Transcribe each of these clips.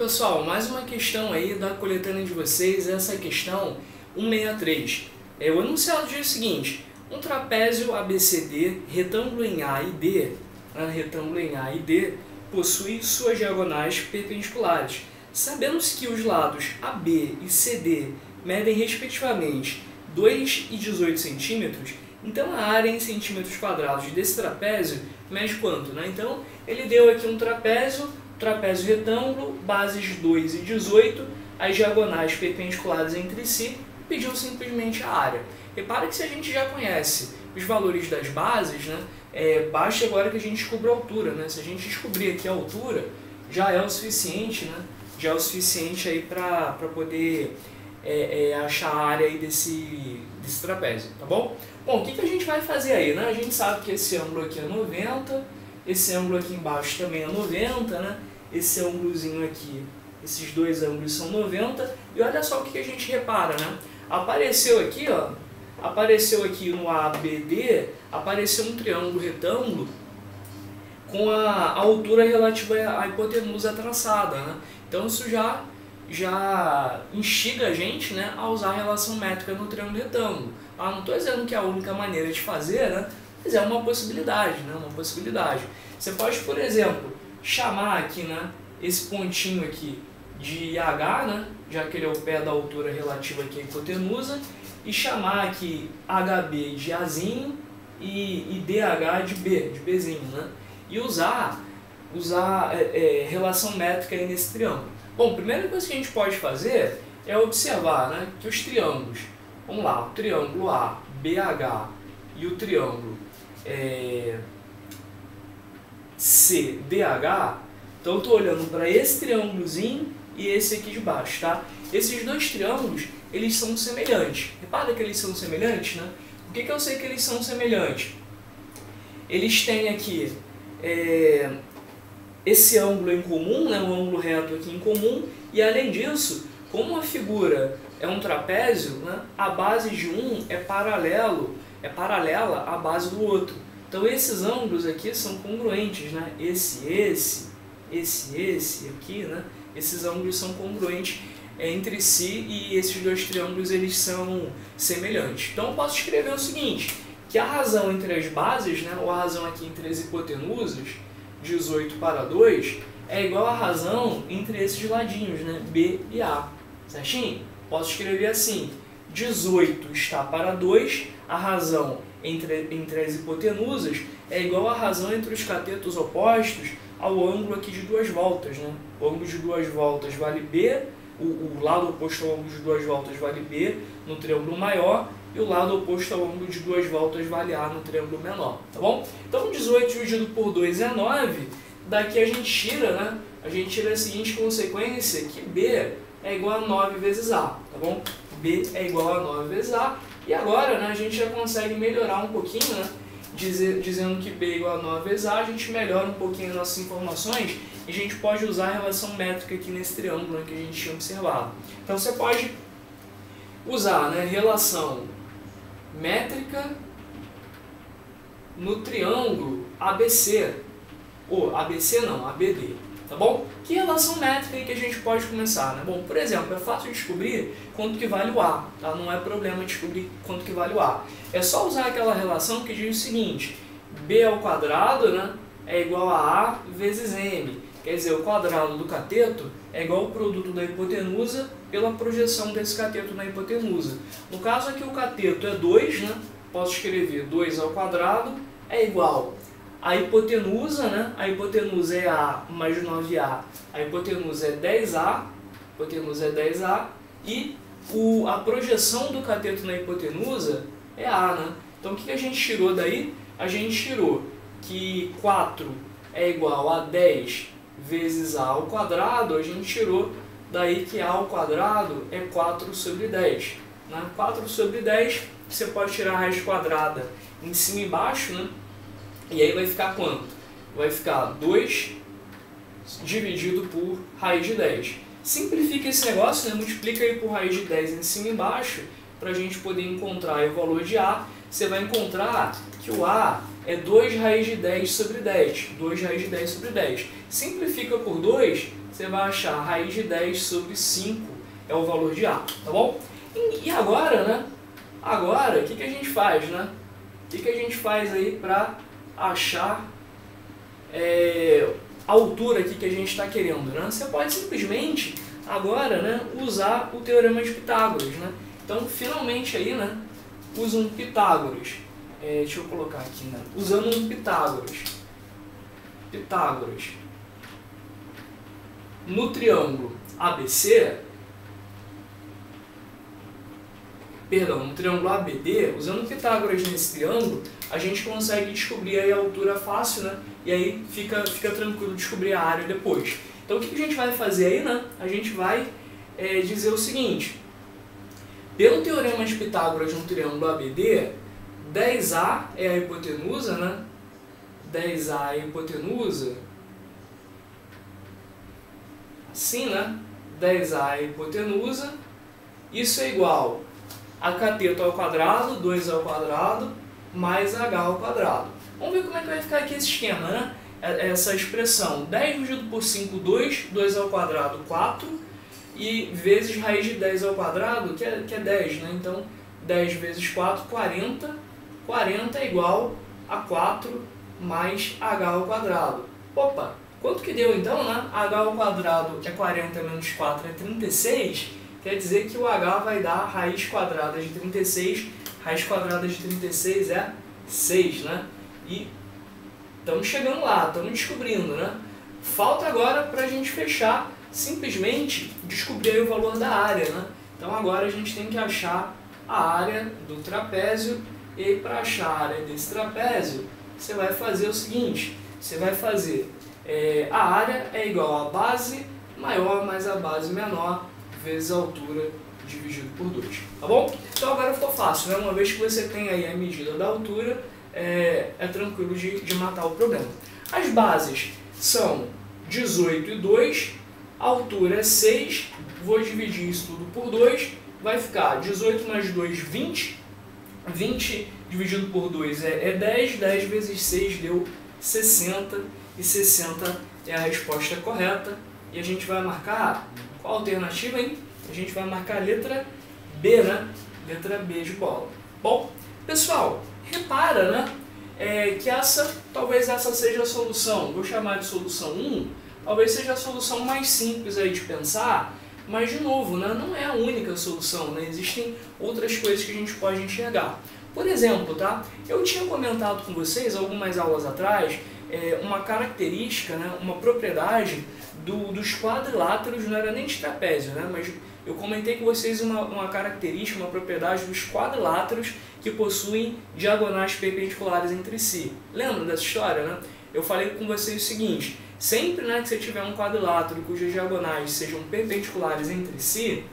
Pessoal, mais uma questão aí da coletânea de vocês, essa é a questão 163. O enunciado diz o seguinte: um trapézio ABCD, retângulo em A e D, possui suas diagonais perpendiculares. Sabendo-se que os lados AB e CD medem respectivamente 2 e 18 centímetros, então a área em centímetros quadrados desse trapézio mede quanto? Então ele deu aqui um trapézio retângulo, bases 2 e 18, as diagonais perpendiculares entre si, pediu simplesmente a área. Repara que se a gente já conhece os valores das bases, basta agora que a gente descubra a altura. Se a gente descobrir aqui a altura, já é o suficiente, já é o suficiente aí para poder achar a área aí desse trapézio, tá bom? Bom, o que a gente vai fazer aí? A gente sabe que esse ângulo aqui é 90, esse ângulo aqui embaixo também é 90, esse ângulozinho aqui, esses dois ângulos são 90, e olha só o que a gente repara, apareceu aqui no ABD, apareceu um triângulo retângulo com a altura relativa à hipotenusa traçada, então isso já instiga a gente a usar a relação métrica no triângulo retângulo. Não estou dizendo que é a única maneira de fazer, mas é uma possibilidade, Você pode, por exemplo, chamar aqui, esse pontinho aqui de H, já que ele é o pé da altura relativa aqui à hipotenusa, e chamar aqui HB de Azinho e DH de B, de Bzinho, e usar relação métrica aí nesse triângulo. Bom, a primeira coisa que a gente pode fazer é observar que os triângulos, vamos lá, o triângulo ABH e o triângulo CDH, então eu estou olhando para esse triângulozinho e esse aqui de baixo, Esses dois triângulos, eles são semelhantes. Repara que eles são semelhantes, Por que eu sei que eles são semelhantes? Eles têm aqui esse ângulo em comum, o ângulo reto aqui em comum, e além disso, como a figura é um trapézio, a base de um é paralela à base do outro. Então esses ângulos aqui são congruentes, esse aqui, esses ângulos são congruentes entre si e esses dois triângulos eles são semelhantes. Então eu posso escrever o seguinte, que a razão entre as bases, ou a razão aqui entre as hipotenusas, 18 para 2, é igual à razão entre esses ladinhos, B e A, certinho? Posso escrever assim, 18 está para 2, a razão entre as hipotenusas é igual à razão entre os catetos opostos ao ângulo aqui de duas voltas, O ângulo de duas voltas vale B, o lado oposto ao ângulo de duas voltas vale B no triângulo maior, e o lado oposto ao ângulo de duas voltas vale A no triângulo menor, tá bom? Então 18 dividido por 2 é 9, daqui a gente tira, a seguinte consequência, que B é igual a 9 vezes A, tá bom? B é igual a 9 vezes A, e agora a gente já consegue melhorar um pouquinho, dizendo que B é igual a 9 vezes A, a gente melhora um pouquinho as nossas informações e a gente pode usar a relação métrica aqui nesse triângulo que a gente tinha observado. Então você pode usar relação métrica no triângulo ABC, ou ABC não, ABD, tá bom? Que relação métrica aí que a gente pode começar, Bom, por exemplo, é fácil de descobrir quanto que vale o A, Não é problema descobrir quanto que vale o A. É só usar aquela relação que diz o seguinte, B ao quadrado, é igual a A vezes M. Quer dizer, o quadrado do cateto é igual ao produto da hipotenusa pela projeção desse cateto na hipotenusa. No caso aqui o cateto é 2, Posso escrever 2 ao quadrado é igual a hipotenusa, A hipotenusa é A mais 9A, a hipotenusa é 10A, e a projeção do cateto na hipotenusa é A, Então o que a gente tirou daí? A gente tirou que 4 é igual a 10 vezes A ao quadrado, a gente tirou daí que A ao quadrado é 4 sobre 10. 4 sobre 10, você pode tirar a raiz quadrada em cima e embaixo, e aí vai ficar quanto? Vai ficar 2 dividido por raiz de 10. Simplifica esse negócio, multiplica aí por raiz de 10 em cima e embaixo, para a gente poder encontrar o valor de A. Você vai encontrar que o A é 2 raiz de 10 sobre 10. 2 raiz de 10 sobre 10. Simplifica por 2, você vai achar a raiz de 10 sobre 5 é o valor de A, tá bom? E agora, né? Agora, o que a gente faz, né? O que a gente faz aí para achar a altura aqui que a gente está querendo, né? Você pode simplesmente agora, né, usar o teorema de Pitágoras, né? Então, finalmente aí, né, usa um Pitágoras. Deixa eu colocar aqui, né? Usando um Pitágoras. No triângulo ABC, no triângulo ABD, usando Pitágoras nesse triângulo, a gente consegue descobrir aí a altura fácil, né? E aí fica tranquilo descobrir a área depois. Então o que a gente vai fazer aí, né? A gente vai dizer o seguinte: pelo teorema de Pitágoras no triângulo ABD, 10A é a hipotenusa, né? 10A é a hipotenusa. Assim, né? 10A é a hipotenusa. Isso é igual a cateto ao quadrado, 2 ao quadrado, mais h ao quadrado. Vamos ver como é que vai ficar aqui esse esquema, né? Essa expressão, 10 dividido por 5, 2, 2 ao quadrado, 4, e vezes raiz de 10 ao quadrado, que é 10, né? Então, 10 vezes 4, 40. 40 é igual a 4 mais h ao quadrado. Opa, quanto que deu então, né? h ao quadrado é 40 menos 4 é 36, quer dizer que o h vai dar raiz quadrada de 36, raiz quadrada de 36 é 6, né? E estamos chegando lá, estamos descobrindo, né? Falta agora para a gente fechar, simplesmente descobrir o valor da área, né? Então agora a gente tem que achar a área do trapézio, e para achar a área desse trapézio, você vai fazer o seguinte: você vai fazer a área é igual a base maior mais a base menor vezes a altura dividido por 2, tá bom? Então agora ficou fácil, né? Uma vez que você tem aí a medida da altura, é tranquilo de matar o problema. As bases são 18 e 2, a altura é 6, vou dividir isso tudo por 2, vai ficar 18 mais 2, 20, 20 dividido por 2 é 10, 10 vezes 6 deu 60, e 60 é a resposta correta, e a gente vai marcar qual alternativa, hein? A gente vai marcar a letra B, né? Letra B de bola. Bom, pessoal, repara, né? Que talvez essa seja a solução, vou chamar de solução 1, talvez seja a solução mais simples aí de pensar, mas de novo, né, não é a única solução, né? Existem outras coisas que a gente pode enxergar. Por exemplo, tá? Eu tinha comentado com vocês algumas aulas atrás uma característica, né, uma propriedade dos quadriláteros, não era nem de trapézio, né, mas eu comentei com vocês uma característica, uma propriedade dos quadriláteros que possuem diagonais perpendiculares entre si. Lembra dessa história, né? Eu falei com vocês o seguinte: sempre, né, que você tiver um quadrilátero cujas diagonais sejam perpendiculares entre si,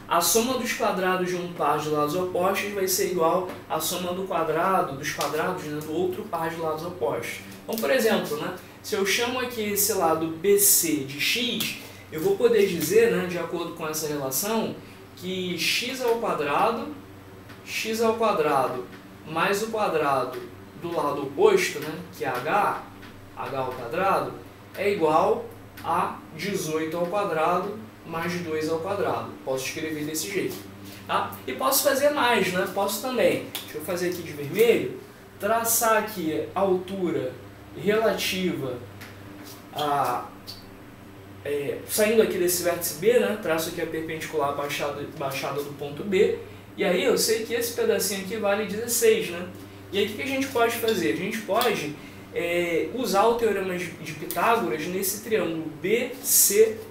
a soma dos quadrados de um par de lados opostos vai ser igual à soma dos quadrados, né, do outro par de lados opostos. Então, por exemplo, né, se eu chamo aqui esse lado BC de x, eu vou poder dizer, né, de acordo com essa relação, que x ao quadrado mais o quadrado do lado oposto, né, que é h ao quadrado, é igual a 18 ao quadrado mais 2 ao quadrado. Posso escrever desse jeito. Tá? E posso fazer mais, né? Posso também, deixa eu fazer aqui de vermelho, traçar aqui a altura relativa a... saindo aqui desse vértice B, né? Traço aqui a perpendicular baixada do ponto B, e aí eu sei que esse pedacinho aqui vale 16, né? E aí o que a gente pode fazer? A gente pode usar o teorema de Pitágoras nesse triângulo BCP,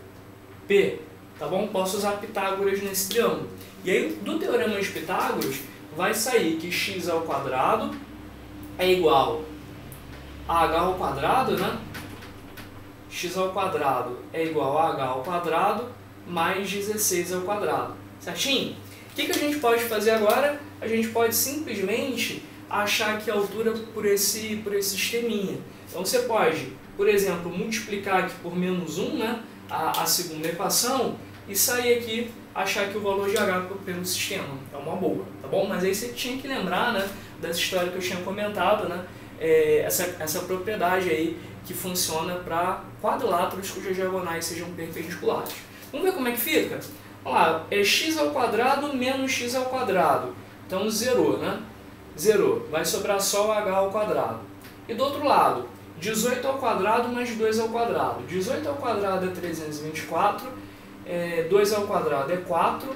tá bom? Posso usar Pitágoras nesse triângulo. E aí do teorema de Pitágoras vai sair que x ao quadrado é igual a h ao quadrado, né? X ao quadrado é igual a h ao quadrado mais 16 ao quadrado, certinho? O que a gente pode fazer agora? A gente pode simplesmente achar aqui a altura por esse sisteminha. Então você pode, por exemplo, multiplicar aqui por menos 1, né, a segunda equação, e sair aqui, achar aqui o valor de h pelo sistema. É uma boa, tá bom? Mas aí você tinha que lembrar, né, dessa história que eu tinha comentado, né, essa propriedade aí que funciona para quadriláteros cujas diagonais sejam perpendiculares. Vamos ver como é que fica? Vamos lá, é x ao quadrado menos x ao quadrado. Então zerou, né? Zerou. Vai sobrar só o h ao quadrado. E do outro lado, 18 ao quadrado mais 2 ao quadrado. 18 ao quadrado é 324, 2 ao quadrado é 4.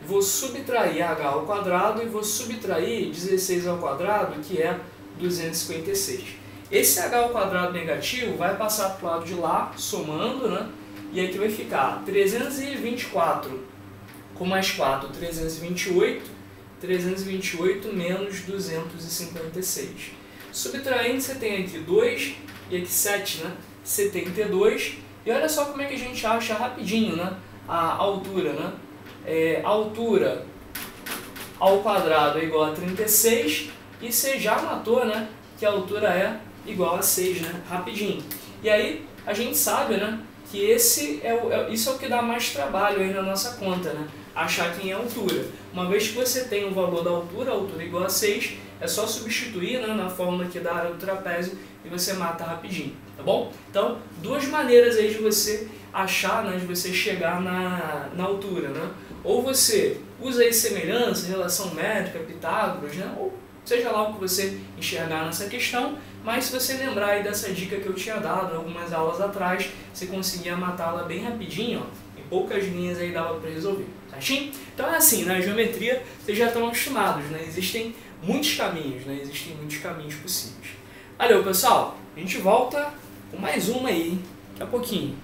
Vou subtrair h ao quadrado e vou subtrair 16 ao quadrado, que é 256. Esse h ao quadrado negativo vai passar para o lado de lá, somando, né? E aqui vai ficar 324 com mais 4, 328. 328 menos 256. Subtraindo, você tem aqui 2 e aqui 7, né? 72. E olha só como é que a gente acha rapidinho, né? A altura, né? A altura ao quadrado é igual a 36 e você já matou, né? Que a altura é igual a 6, né? Rapidinho. E aí a gente sabe, né? Que isso é o que dá mais trabalho aí na nossa conta, né? Achar quem é a altura. Uma vez que você tem o valor da altura, a altura é igual a 6, é só substituir, né, na fórmula aqui da área do trapézio e você mata rapidinho, tá bom? Então, duas maneiras aí de você achar, né, de você chegar na altura, né? Ou você usa aí semelhança, relação métrica, Pitágoras, né? Ou seja lá o que você enxergar nessa questão, mas se você lembrar aí dessa dica que eu tinha dado algumas aulas atrás, você conseguia matá-la bem rapidinho, ó, em poucas linhas aí dava para resolver, certinho? Então é assim, na geometria vocês já estão acostumados, né? Existem muitos caminhos, né? Existem muitos caminhos possíveis. Valeu, pessoal! A gente volta com mais uma aí, daqui a pouquinho.